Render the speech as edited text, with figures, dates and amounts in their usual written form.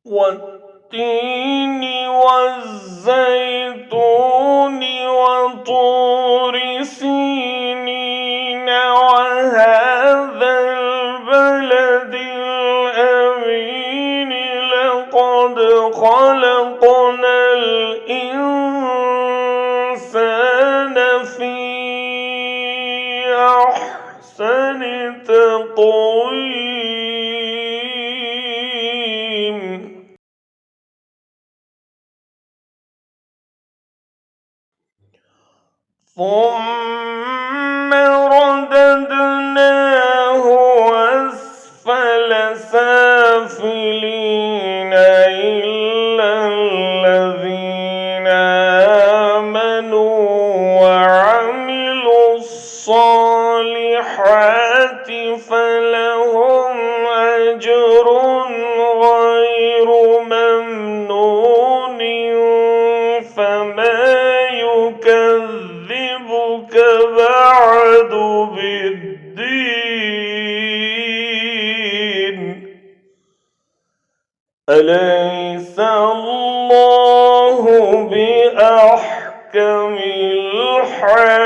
والتين والزيتون وطور سينين وهذا البلد الأمين لقد خلقنا الإنسان في أحسن تقويم ثم رددناه أسفل سافلين إلا الذين آمنوا وعملوا الصالحات فلهم أجر غير ممنون فما يكذبك بعد بالدين أليس الله بأحكم الحاكمين